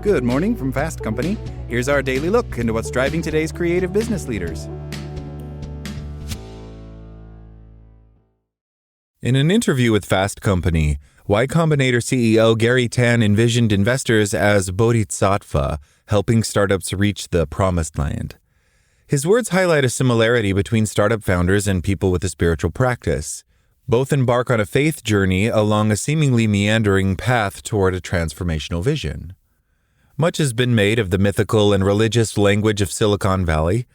Good morning from Fast Company. Here's our daily look into what's driving today's creative business leaders. In an interview with Fast Company, Y Combinator CEO Gary Tan envisioned investors as bodhisattva, helping startups reach the promised land. His words highlight a similarity between startup founders and people with a spiritual practice. Both embark on a faith journey along a seemingly meandering path toward a transformational vision. Much has been made of the mythical and religious language of Silicon Valley.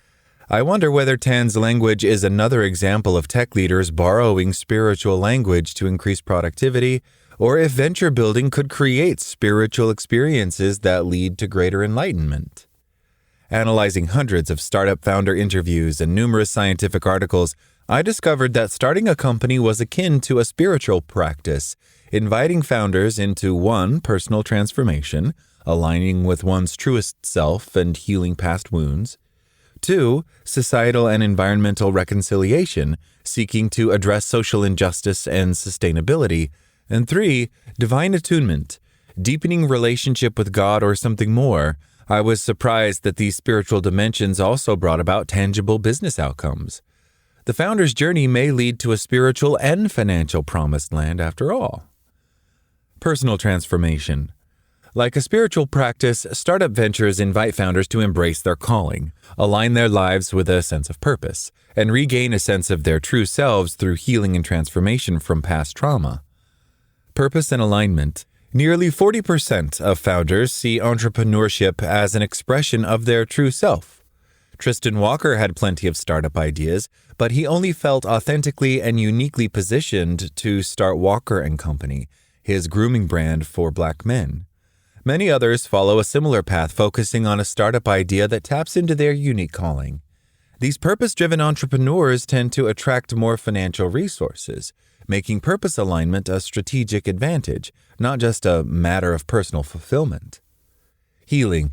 I wonder whether Tan's language is another example of tech leaders borrowing spiritual language to increase productivity, or if venture building could create spiritual experiences that lead to greater enlightenment. Analyzing hundreds of startup founder interviews and numerous scientific articles, I discovered that starting a company was akin to a spiritual practice, inviting founders into 1. Personal transformation, aligning with one's truest self and healing past wounds. 2. Societal and environmental reconciliation, seeking to address social injustice and sustainability. And 3. Divine attunement, deepening relationship with God or something more. I was surprised that these spiritual dimensions also brought about tangible business outcomes. The founder's journey may lead to a spiritual and financial promised land after all. Personal transformation. Like a spiritual practice, startup ventures invite founders to embrace their calling, align their lives with a sense of purpose, and regain a sense of their true selves through healing and transformation from past trauma. Purpose and alignment. Nearly 40% of founders see entrepreneurship as an expression of their true self. Tristan Walker had plenty of startup ideas, but he only felt authentically and uniquely positioned to start Walker & Company, his grooming brand for Black men. Many others follow a similar path, focusing on a startup idea that taps into their unique calling. These purpose-driven entrepreneurs tend to attract more financial resources, making purpose alignment a strategic advantage, not just a matter of personal fulfillment. Healing.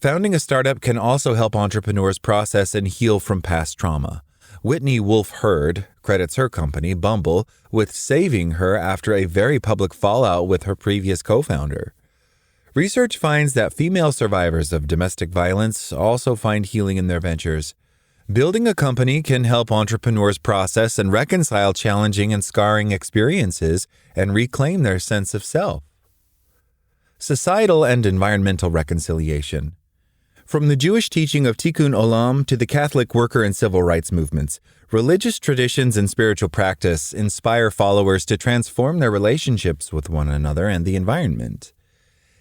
Founding a startup can also help entrepreneurs process and heal from past trauma. Whitney Wolfe Herd credits her company, Bumble, with saving her after a very public fallout with her previous co-founder. Research finds that female survivors of domestic violence also find healing in their ventures. Building a company can help entrepreneurs process and reconcile challenging and scarring experiences and reclaim their sense of self. Societal and environmental reconciliation. From the Jewish teaching of Tikkun Olam to the Catholic worker and civil rights movements, religious traditions and spiritual practice inspire followers to transform their relationships with one another and the environment.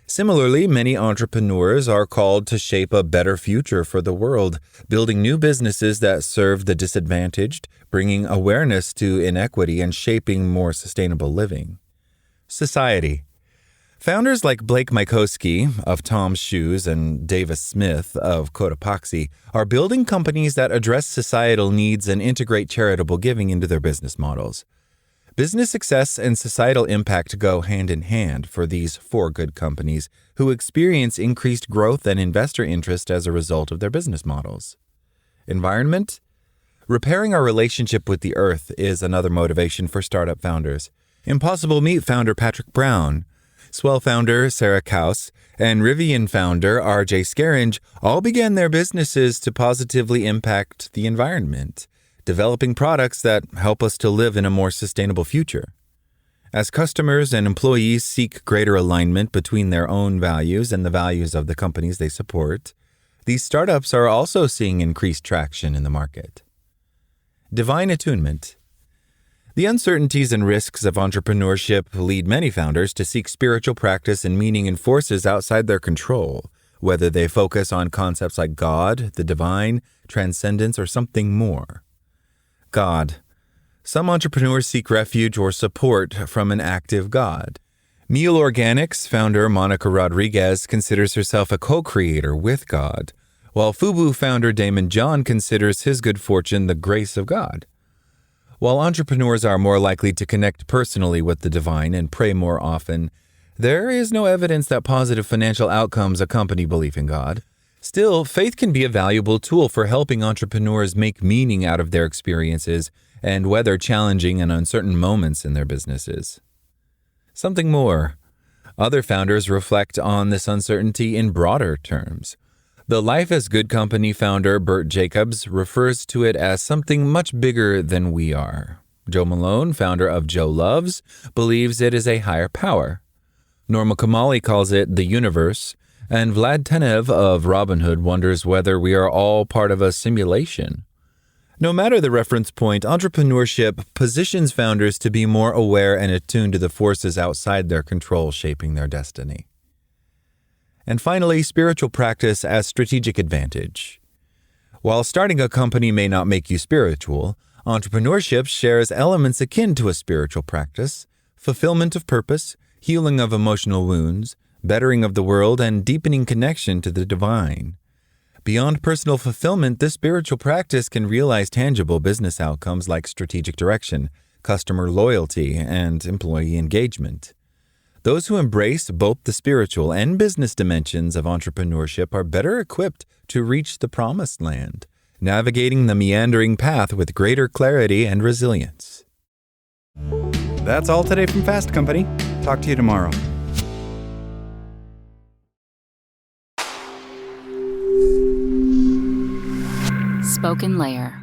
Similarly, many entrepreneurs are called to shape a better future for the world, building new businesses that serve the disadvantaged, bringing awareness to inequity, and shaping more sustainable living. Society. Founders like Blake Mycoskie of Tom's Shoes and Davis Smith of Cotopaxi are building companies that address societal needs and integrate charitable giving into their business models. Business success and societal impact go hand in hand for these 4 good companies who experience increased growth and investor interest as a result of their business models. Environment. Repairing our relationship with the earth is another motivation for startup founders. Impossible Meat founder Patrick Brown, Swell founder Sarah Kaus, and Rivian founder R.J. Scaringe all began their businesses to positively impact the environment, developing products that help us to live in a more sustainable future. As customers and employees seek greater alignment between their own values and the values of the companies they support, these startups are also seeing increased traction in the market. Divine attunement. The uncertainties and risks of entrepreneurship lead many founders to seek spiritual practice and meaning in forces outside their control, whether they focus on concepts like God, the divine, transcendence, or something more. God. Some entrepreneurs seek refuge or support from an active God. Meal Organics founder Monica Rodriguez considers herself a co-creator with God, while Fubu founder Damon John considers his good fortune the grace of God. While entrepreneurs are more likely to connect personally with the divine and pray more often, there is no evidence that positive financial outcomes accompany belief in God. Still, faith can be a valuable tool for helping entrepreneurs make meaning out of their experiences and weather challenging and uncertain moments in their businesses. Something more. Other founders reflect on this uncertainty in broader terms. The Life as Good Company founder Bert Jacobs refers to it as something much bigger than we are. Joe Malone, founder of Joe Loves, believes it is a higher power. Norma Kamali calls it the universe, and Vlad Tenev of Robinhood wonders whether we are all part of a simulation. No matter the reference point, entrepreneurship positions founders to be more aware and attuned to the forces outside their control shaping their destiny. And finally, spiritual practice as strategic advantage. While starting a company may not make you spiritual, entrepreneurship shares elements akin to a spiritual practice: fulfillment of purpose, healing of emotional wounds, bettering of the world, and deepening connection to the divine. Beyond personal fulfillment, this spiritual practice can realize tangible business outcomes like strategic direction, customer loyalty, and employee engagement. Those who embrace both the spiritual and business dimensions of entrepreneurship are better equipped to reach the promised land, navigating the meandering path with greater clarity and resilience. That's all today from Fast Company. Talk to you tomorrow. Spoken Layer.